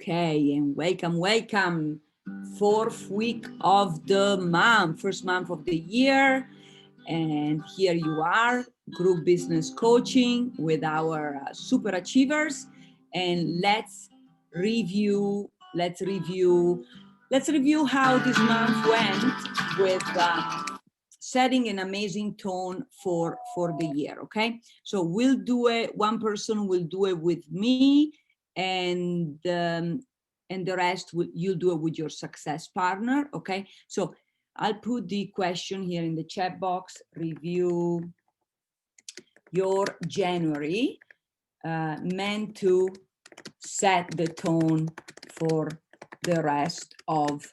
Okay, and welcome, welcome. Fourth week of the month, first month of the year. And here you are, group business coaching with our super achievers. And let's review how this month went with setting an amazing tone for the year. Okay, so we'll do it, one person will do it with me, and the rest you'll do it with your success partner. Okay, so I'll put the question here in the chat box. Review your January, meant to set the tone for the rest of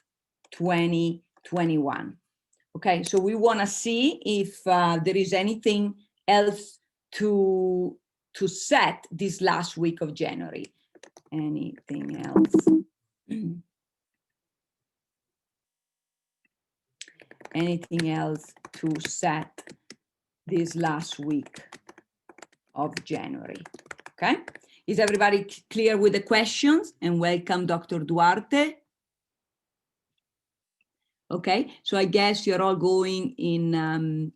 2021. Okay, so we want to see if there is anything else to set this last week of January. Anything else? Anything else to set this last week of January? Okay, is everybody clear with the questions? And welcome, Dr. Duarte. Okay, so I guess you're all going in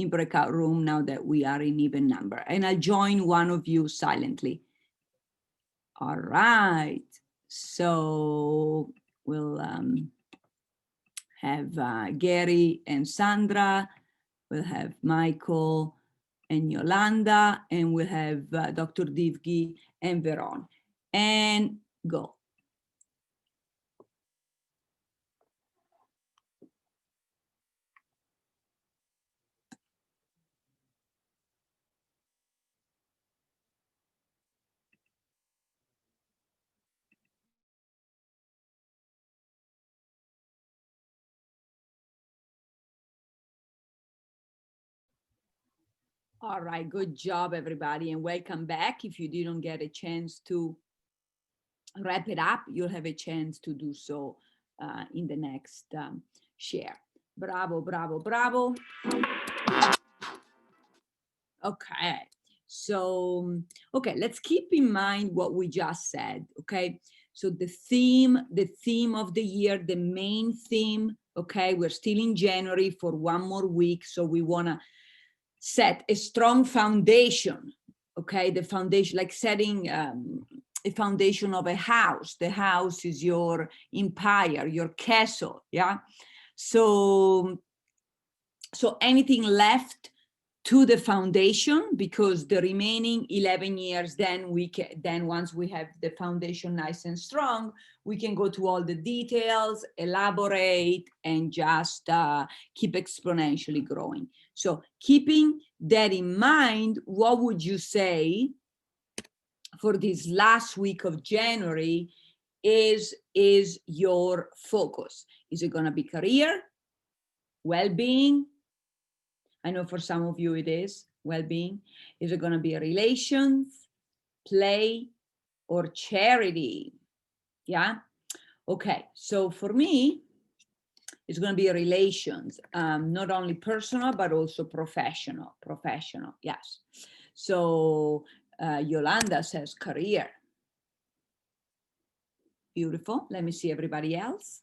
breakout room now that we are in even number, and I'll join one of you silently. All right, so we'll have Gary and Sandra, we'll have Michael and Yolanda, and we'll have Dr. Divgi and Veron, and go. All right, good job, everybody, and welcome back. If you didn't get a chance to wrap it up, you'll have a chance to do so in the next share. Bravo, bravo, bravo. Okay, so, okay, let's keep in mind what we just said, okay? So the theme of the year, the main theme, okay, we're still in January for one more week, so we wanna set a strong foundation, okay? The foundation, like setting a foundation of a house. The house is your empire, your castle, yeah? So anything left to the foundation, because the remaining 11 years, then once we have the foundation nice and strong, we can go to all the details, elaborate, and just keep exponentially growing. So keeping that in mind, what would you say for this last week of January is your focus? Is it going to be career, well-being? I know for some of you it is well-being. Is it going to be relations, play, or charity? Yeah. Okay. So for me, it's going to be relations, not only personal, but also professional. Professional. Yes. So Yolanda says career. Beautiful. Let me see everybody else.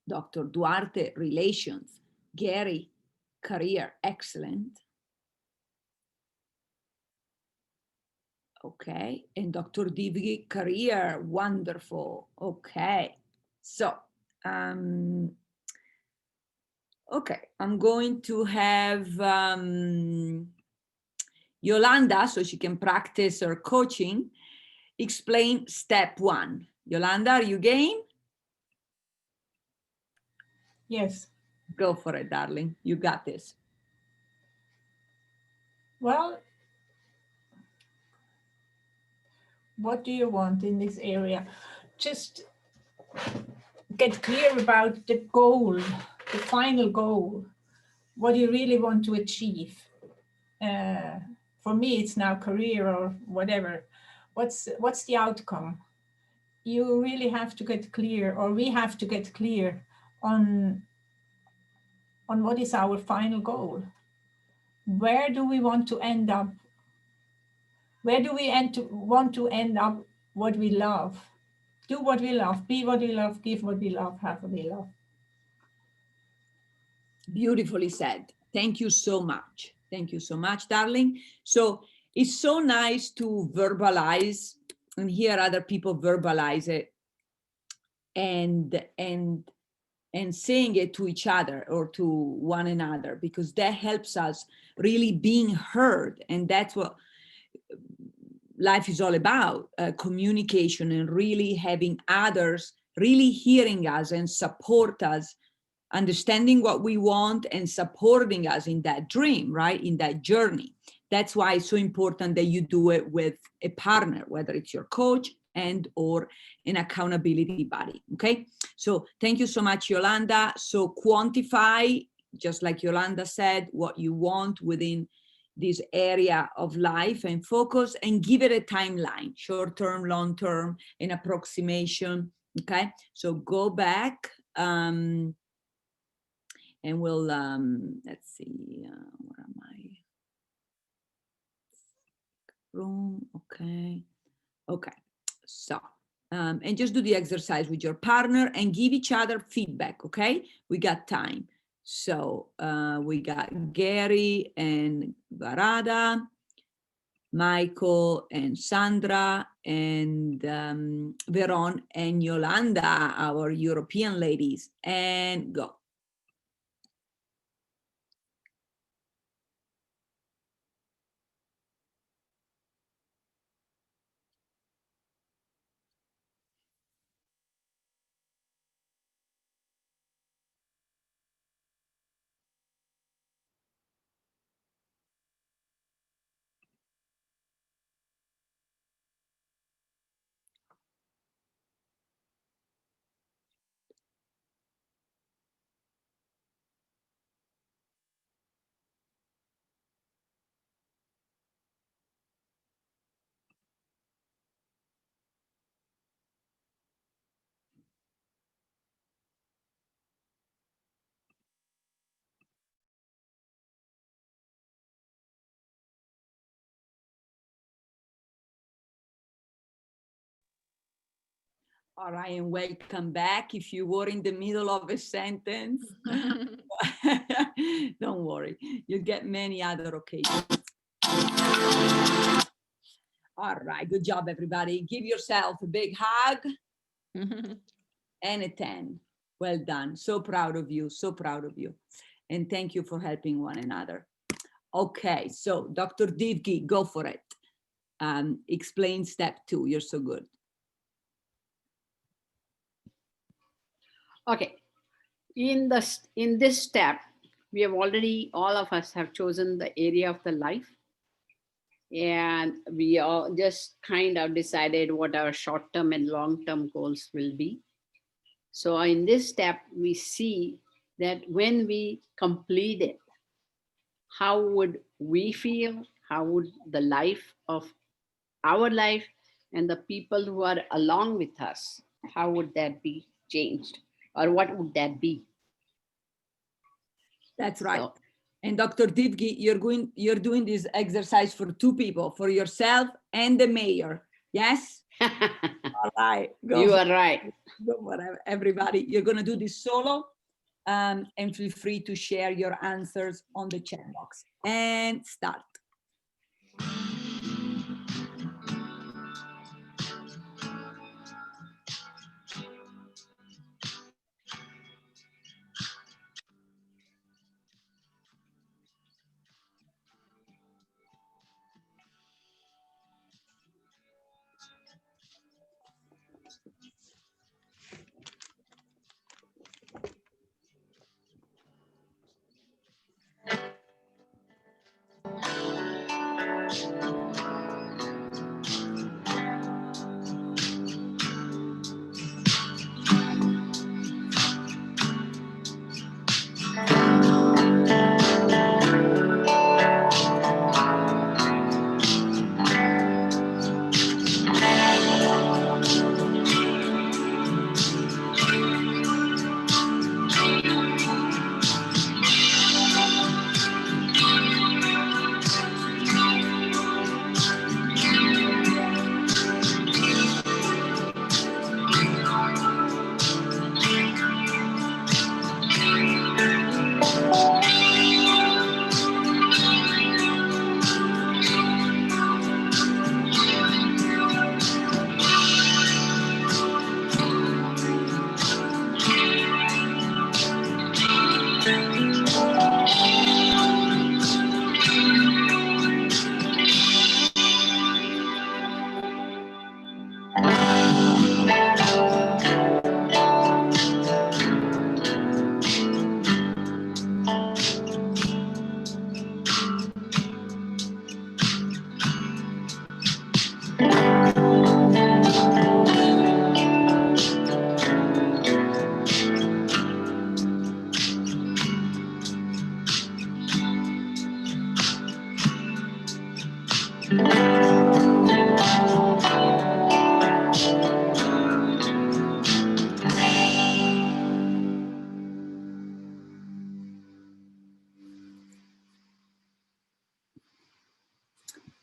Dr. Duarte, relations. Gary, career, excellent. Okay, and Dr. Divgi, career, wonderful. Okay, so, okay, I'm going to have Yolanda, so she can practice her coaching, explain step one. Yolanda, are you game? Yes. Go for it, darling. You got this. Well, what do you want in this area? Just get clear about the goal, the final goal, what you really want to achieve. For me, it's now career or whatever. What's the outcome? You really have to get clear, or we have to get clear on what is our final goal. where do we want to end up? Where do we want to end up what we love? Do what we love, be what we love, give what we love, have what we love. Beautifully said. Thank you so much. Thank you so much, darling. So it's so nice to verbalize and hear other people verbalize it and saying it to each other or to one another, because that helps us really being heard. And that's what life is all about, communication, and really having others really hearing us and support us, understanding what we want and supporting us in that dream, right? In that journey. That's why it's so important that you do it with a partner, whether it's your coach and or an accountability buddy, okay? So thank you so much, Yolanda. So quantify, just like Yolanda said, what you want within this area of life and focus, and give it a timeline, short-term, long-term, an approximation, okay? So go back and we'll, let's see, where am I? Room, okay. Okay, so, and just do the exercise with your partner and give each other feedback, okay? We got time. So we got Gary and Varada, Michael and Sandra, and Veron and Yolanda, our European ladies, and go. All right, and welcome back. If you were in the middle of a sentence, don't worry, you'll get many other occasions. All right, good job, everybody. Give yourself a big hug and a 10. Well done. So proud of you, so proud of you. And thank you for helping one another. Okay, so Dr. Divgi, go for it. Explain step 2. You're so good. Okay, in this step, we have already, all of us have chosen the area of the life, and we all just kind of decided what our short-term and long-term goals will be. So in this step, we see that when we complete it, how would we feel? How would the life of our life and the people who are along with us, how would that be changed? Or what would that be? That's right. So, and Dr. Divgi, you're doing this exercise for 2 people, for yourself and the mayor. Yes? All right. You are right. Go for everybody. You're going to do this solo, and feel free to share your answers on the chat box. And start.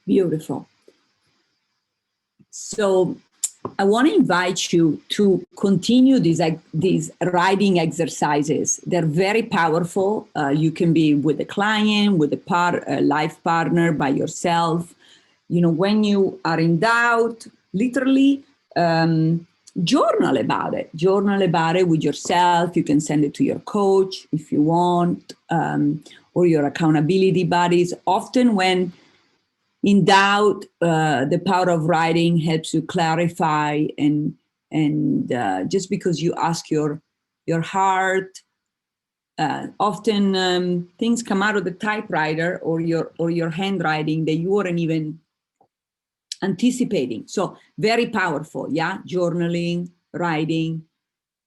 Beautiful. So I want to invite you to continue these writing exercises. They're very powerful. You can be with a client, with a life partner, by yourself. When you are in doubt, literally journal about it. Journal about it with yourself. You can send it to your coach if you want, or your accountability buddies. Often when in doubt, the power of writing helps you clarify, and just because you ask your heart, often things come out of the typewriter or your handwriting that you weren't even anticipating. So very powerful, yeah. Journaling, writing,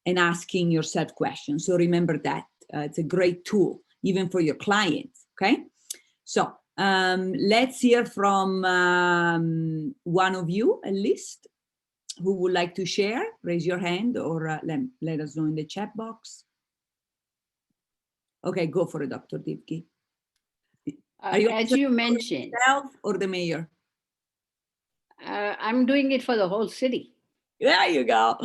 and asking yourself questions. So remember that it's a great tool even for your clients. Okay, so. Let's hear from one of you, at least, who would like to share. Raise your hand or let us know in the chat box. Okay, go for it, Dr. Divgi. As you mentioned, yourself or the mayor? I'm doing it for the whole city. There you go.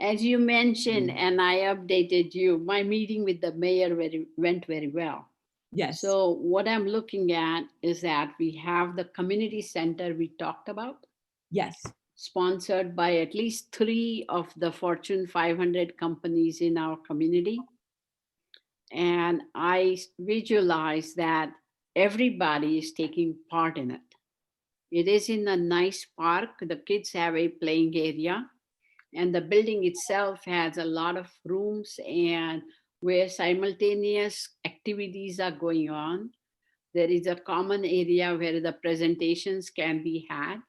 As you mentioned, and I updated you, my meeting with the mayor went very well. Yes. So what I'm looking at is that we have the community center we talked about. Yes. Sponsored by at least 3 of the Fortune 500 companies in our community. And I visualize that everybody is taking part in it. It is in a nice park. The kids have a playing area, and the building itself has a lot of rooms and where simultaneous activities are going on. There is a common area where the presentations can be had.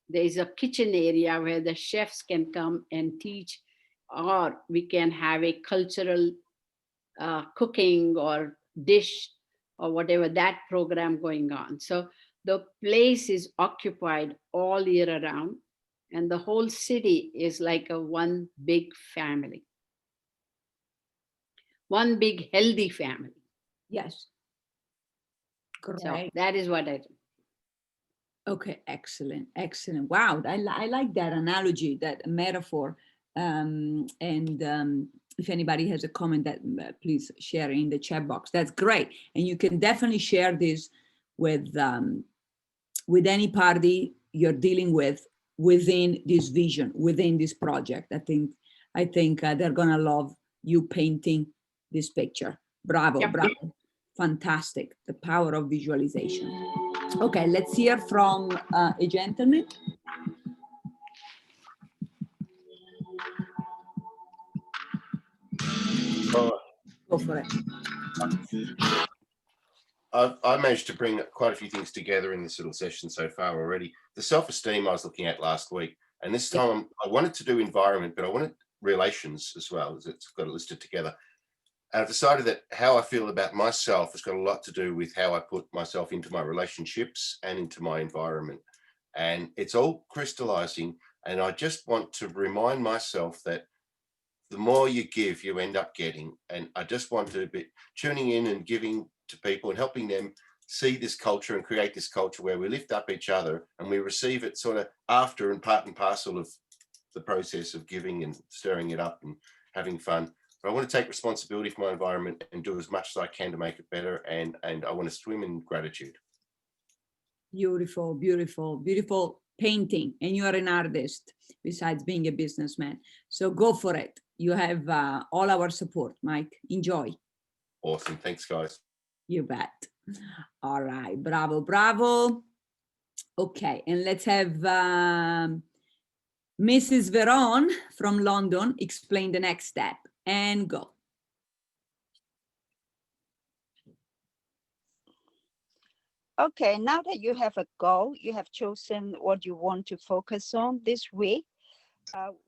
There is a kitchen area where the chefs can come and teach, or we can have a cultural cooking or dish or whatever that program going on. So the place is occupied all year around, and the whole city is like a one big family. One big healthy family. Yes. Correct. So that is what I do. Okay, excellent, excellent. Wow, I like that analogy, that metaphor. If anybody has a comment, that please share in the chat box. That's great, and you can definitely share this with any party you're dealing with within this vision, within this project. I think they're gonna love you painting this picture. Bravo, yep. Bravo, fantastic. The power of visualization. Okay, let's hear from a gentleman. Go for it. I managed to bring quite a few things together in this little session so far already. The self-esteem I was looking at last week, and this time I wanted to do environment, but I wanted relations as well, as it's got it listed together. And I've decided that how I feel about myself has got a lot to do with how I put myself into my relationships and into my environment. And it's all crystallizing. And I just want to remind myself that the more you give, you end up getting. And I just want to be tuning in and giving to people and helping them see this culture and create this culture where we lift up each other and we receive it sort of after and part and parcel of the process of giving and stirring it up and having fun. But I want to take responsibility for my environment and do as much as I can to make it better. And I want to swim in gratitude. Beautiful, beautiful, beautiful painting. And you are an artist besides being a businessman. So go for it. You have all our support, Mike. Enjoy. Awesome. Thanks, guys. You bet. All right. Bravo, bravo. Okay. And let's have Mrs. Veron from London explain the next step, and go. Okay, now that you have a goal, you have chosen what you want to focus on this week,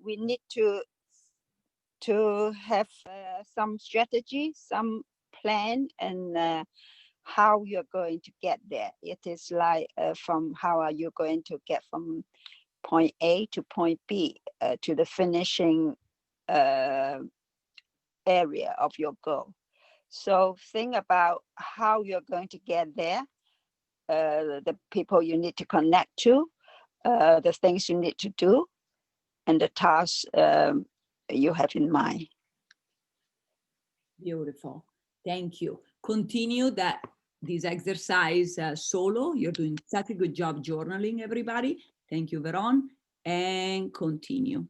we need to have some strategy, some plan, and how you're going to get there. It is like from how are you going to get from point A to point B to the finishing area of your goal. So think about how you're going to get there. the people you need to connect to, the things you need to do, and the tasks you have in mind. Beautiful. Thank you. Continue this exercise solo. You're doing such a good job journaling, everybody. Thank you, Veron. And continue.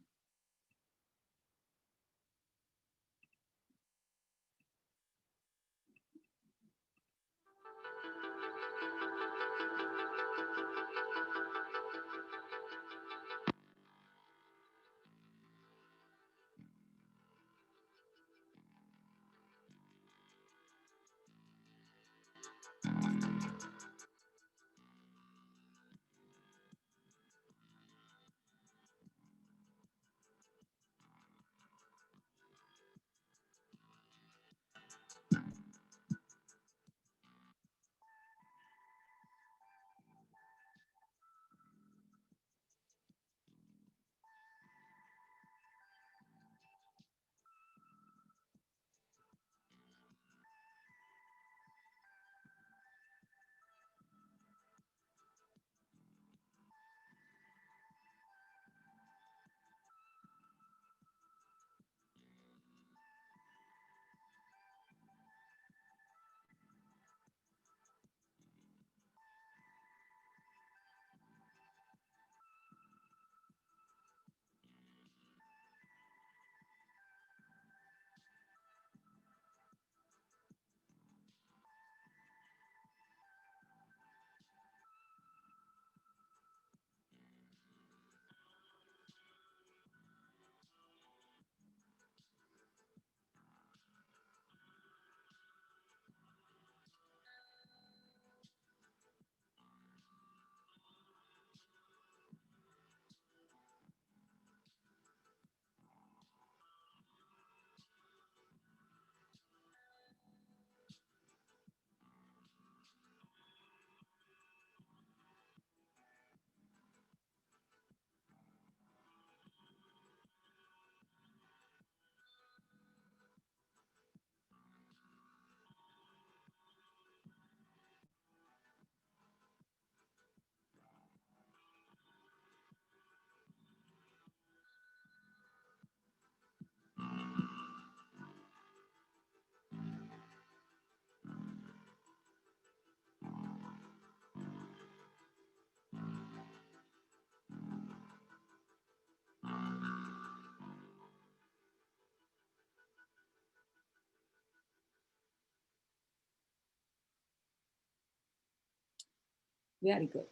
Very good.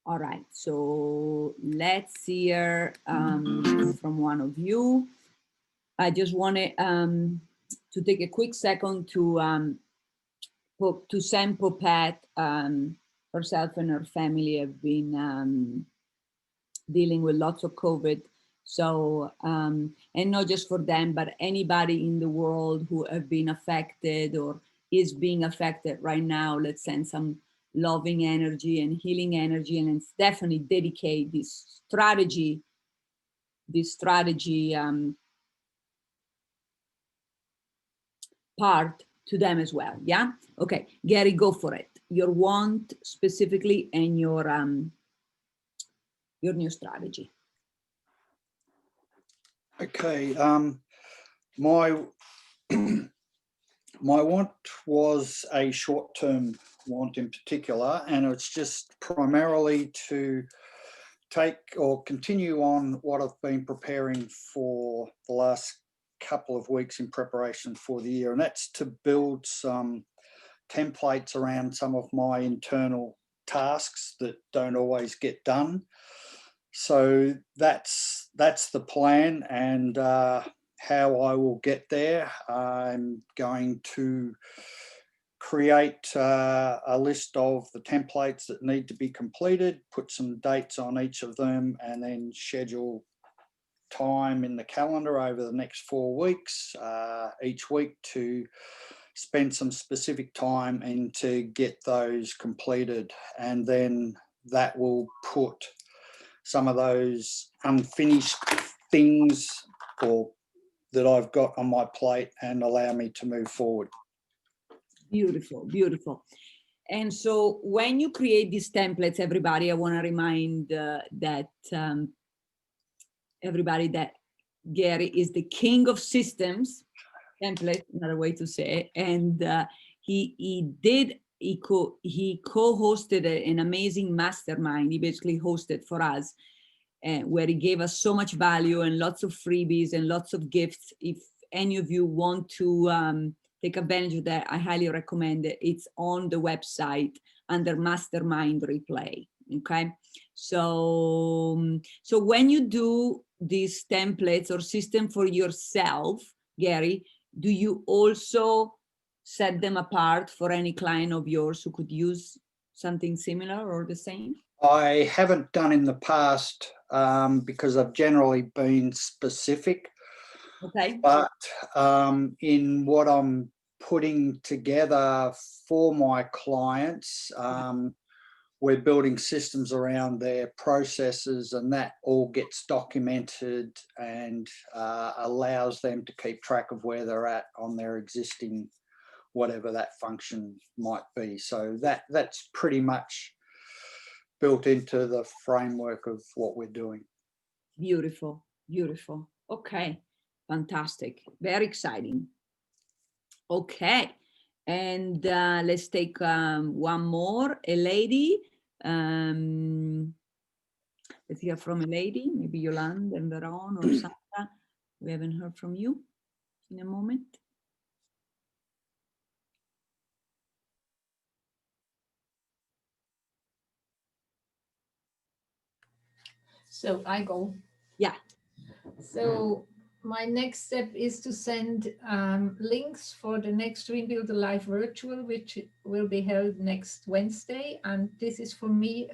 All right, so let's hear from one of you. I just wanted to take a quick second to send Popette, herself and her family have been dealing with lots of COVID. So, and not just for them, but anybody in the world who have been affected or is being affected right now, let's send some loving energy and healing energy, and let's definitely dedicate this strategy part to them as well. Yeah. Okay, Gary, go for it. Your want specifically and your new strategy. Okay. My my want was a short-term want in particular, and it's just primarily to take or continue on what I've been preparing for the last couple of weeks in preparation for the year, and that's to build some templates around some of my internal tasks that don't always get done. So that's the plan, and how I will get there. I'm going to create a list of the templates that need to be completed, put some dates on each of them, and then schedule time in the calendar over the next 4 weeks, each week, to spend some specific time and to get those completed. And then that will put some of those unfinished things or that I've got on my plate and allow me to move forward. Beautiful, beautiful. And so when you create these templates, everybody, I want to remind that everybody that Gary is the king of systems, template, another way to say it. And he co-hosted an amazing mastermind. He basically hosted for us, where he gave us so much value and lots of freebies and lots of gifts. If any of you want to take advantage of that, I highly recommend it. It's on the website under Mastermind Replay. Okay, so when you do these templates or system for yourself, Gary, do you also set them apart for any client of yours who could use something similar or the same? I haven't done in the past because I've generally been specific. Okay. But in what I'm putting together for my clients, we're building systems around their processes, and that all gets documented and allows them to keep track of where they're at on their existing, whatever that function might be. So that's pretty much built into the framework of what we're doing. Beautiful, beautiful. Okay, fantastic. Very exciting. Okay, and let's take one more, a lady. Let's hear from a lady, maybe Yolanda and Veron or Sandra. We haven't heard from you in a moment. So I go. Yeah. So my next step is to send links for the next Dream Builder Live virtual, which will be held next Wednesday. And this is for me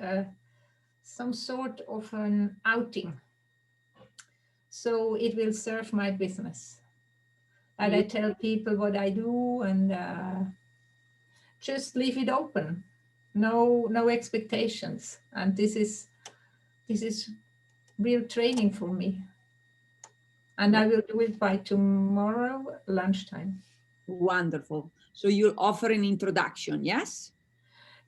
some sort of an outing. So it will serve my business. And I tell people what I do and just leave it open. No expectations. And this is real training for me. And I will do it by tomorrow lunchtime. Wonderful. So you'll offer an introduction, yes?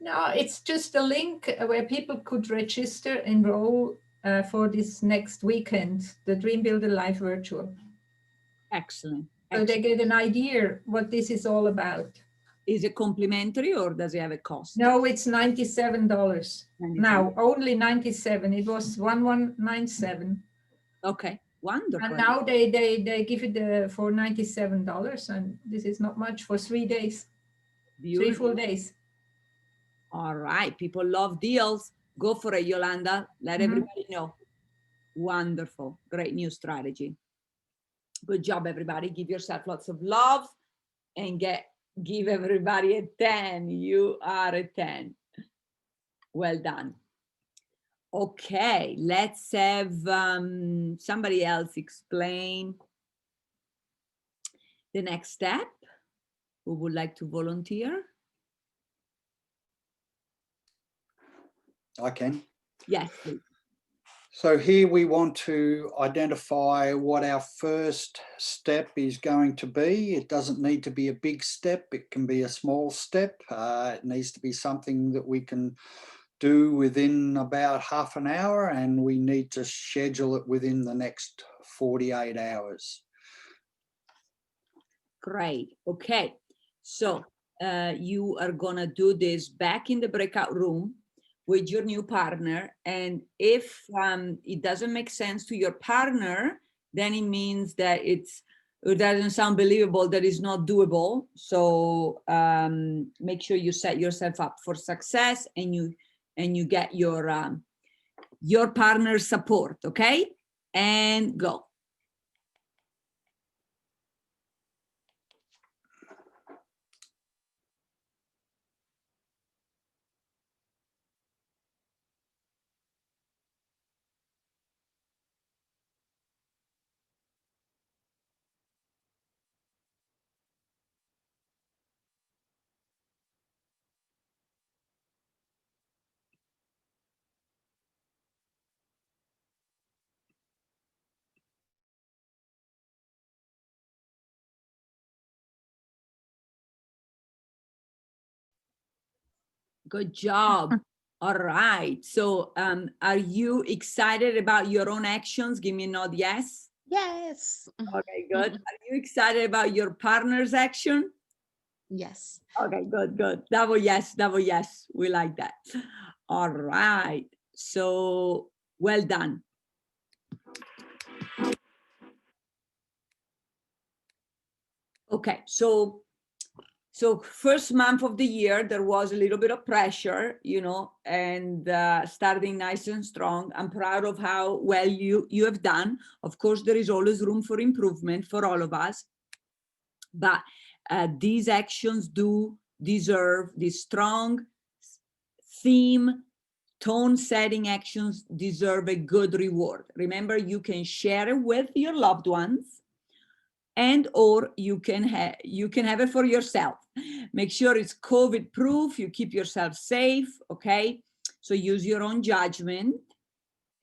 No, it's just a link where people could register, enroll for this next weekend, the Dream Builder Live virtual. Excellent. So they get an idea what this is all about. Is it complimentary or does it have a cost? No, it's $97. Now, only 97. It was 1197. Okay, wonderful. And now they give it for $97, and this is not much for 3 days. Beautiful. 3 full days. All right, people love deals. Go for it, Yolanda. Let everybody know. Wonderful, great new strategy. Good job, everybody. Give yourself lots of love and give everybody a 10. You are a 10. Well done. Okay, let's have somebody else explain the next step. Who would like to volunteer? I can. Yes, please. So here we want to identify what our first step is going to be. It doesn't need to be a big step. It can be a small step. It needs to be something that we can do within about half an hour, and we need to schedule it within the next 48 hours. Great. Okay. So you are going to do this back in the breakout room with your new partner. And if it doesn't make sense to your partner, then it means that it doesn't sound believable, that it's not doable. So make sure you set yourself up for success and you get your partner's support, okay? And go. Good job. All right. So are you excited about your own actions? Give me a nod, yes. Yes. Okay, good. Are you excited about your partner's action? Yes. Okay, good, good. Double yes, double yes. We like that. All right. So well done. Okay, so first month of the year, there was a little bit of pressure, you know, and starting nice and strong. I'm proud of how well you have done. Of course, there is always room for improvement for all of us, but these actions do deserve this strong theme. Tone setting actions deserve a good reward. Remember, you can share it with your loved ones, and or you can have it for yourself. Make sure it's COVID proof. You keep yourself safe. Okay, so use your own judgment.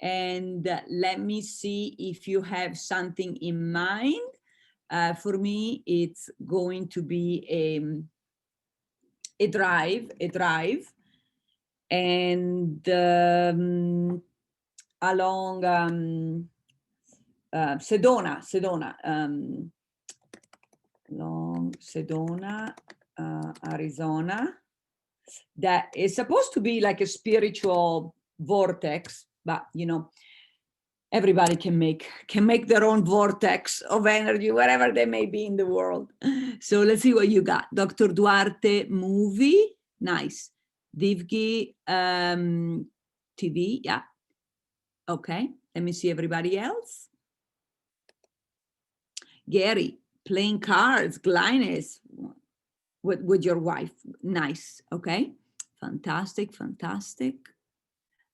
And let me see if you have something in mind. For me, it's going to be a drive, and along Sedona, along Sedona, Arizona. That is supposed to be like a spiritual vortex, but you know, everybody can make their own vortex of energy wherever they may be in the world. So let's see what you got. Dr. Duarte movie, nice. Divgi TV, yeah. Okay, let me see everybody else. Gary, playing cards, Glynis, with your wife, nice. Okay, fantastic, fantastic.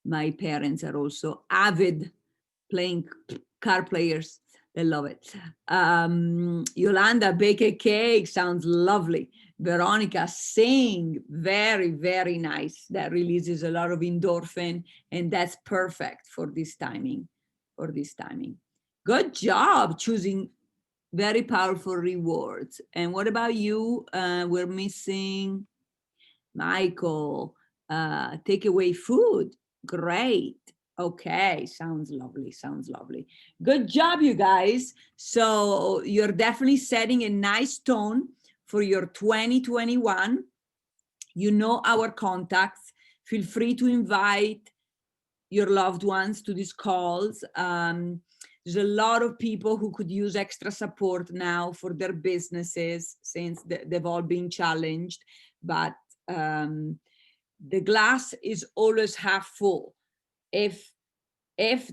My parents are also avid playing card players. They love it. Yolanda, bake a cake, sounds lovely. Veronica, sing, very, very nice. That releases a lot of endorphin, and that's perfect for this timing, Good job choosing very powerful rewards. And what about you? We're missing Michael, takeaway food, great. Okay, sounds lovely. Good job, you guys. So you're definitely setting a nice tone for your 2021. You know our contacts. Feel free to invite your loved ones to these calls. There's a lot of people who could use extra support now for their businesses since they've all been challenged, but the glass is always half full if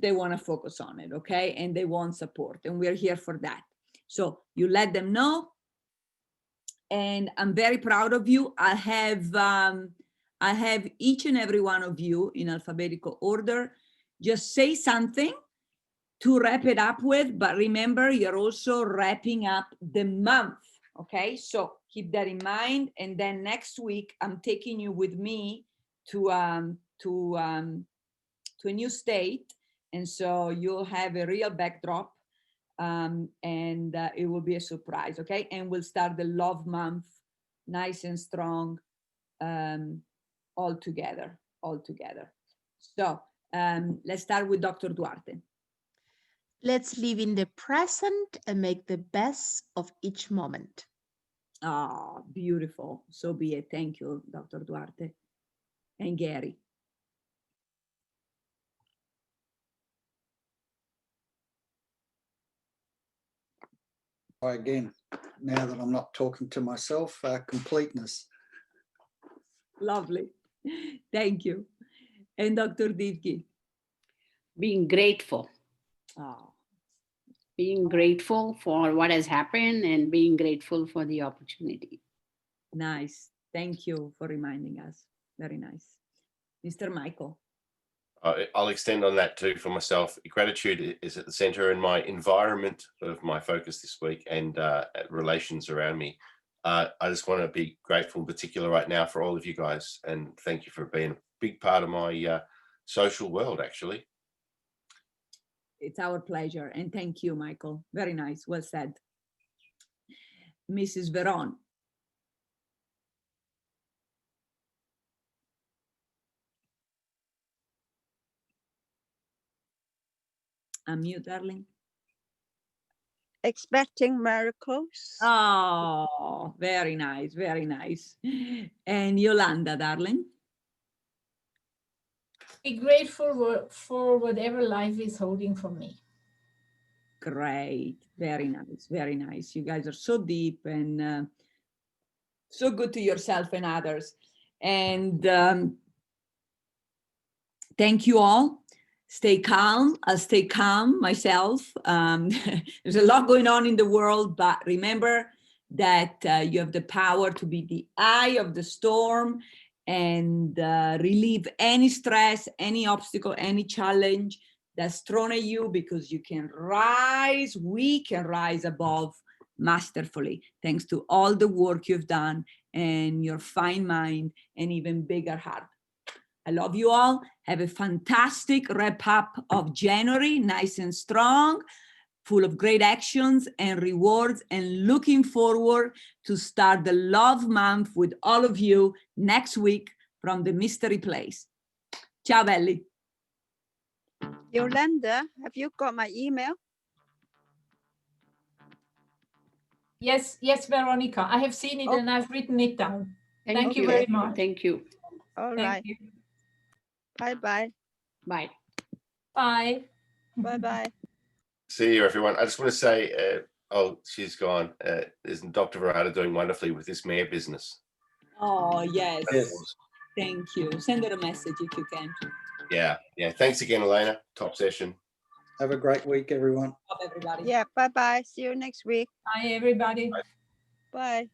they want to focus on it, okay, and they want support, and we're here for that. So you let them know, and I'm very proud of you. I have each and every one of you in alphabetical order. Just say something to wrap it up with, but remember, you're also wrapping up the month. Okay, so keep that in mind. And then next week, I'm taking you with me to a new state. And so you'll have a real backdrop, and it will be a surprise. Okay, and we'll start the love month nice and strong, all together. So let's start with Dr. Duarte. Let's live in the present and make the best of each moment. Oh, beautiful. So be it. Thank you, Dr. Duarte. And Gary. Again, now that I'm not talking to myself, completeness. Lovely. Thank you. And Dr. Divgi. Being grateful. Oh. Being grateful for what has happened and being grateful for the opportunity. Nice. Thank you for reminding us. Very nice. Mr. Michael. I'll extend on that too for myself. Gratitude is at the center in my environment of my focus this week, and relations around me. I just want to be grateful in particular right now for all of you guys, and thank you for being a big part of my social world, actually. It's our pleasure. And thank you, Michael. Very nice. Well said. Mrs. Veron. Unmute, darling. Expecting miracles. Oh, very nice, very nice. And Yolanda, darling. Be grateful for whatever life is holding for me. Great, very nice, very nice. You guys are so deep and so good to yourself and others. And thank you all. Stay calm. I'll stay calm myself. There's a lot going on in the world, but remember that you have the power to be the eye of the storm and relieve any stress, any obstacle, any challenge that's thrown at you, because you can rise, we can rise above masterfully, thanks to all the work you've done and your fine mind and even bigger heart. I love you all. Have a fantastic wrap up of January, nice and strong, full of great actions and rewards, and looking forward to start the love month with all of you next week from the mystery place. Ciao, belli. Yolanda, have you got my email? Yes, Veronica, I have seen it and I've written it down. Thank you very much. Thank you. All Thank right. you. Bye-bye. Bye. Bye. Bye-bye. See you, everyone. I just want to say, oh, she's gone. Isn't Dr. Varada doing wonderfully with this mayor business? Oh, yes. Yes. Thank you. Send her a message if you can. Yeah. Thanks again, Elena. Top session. Have a great week, everyone. Love everybody. Yeah, bye-bye. See you next week. Bye, everybody. Bye.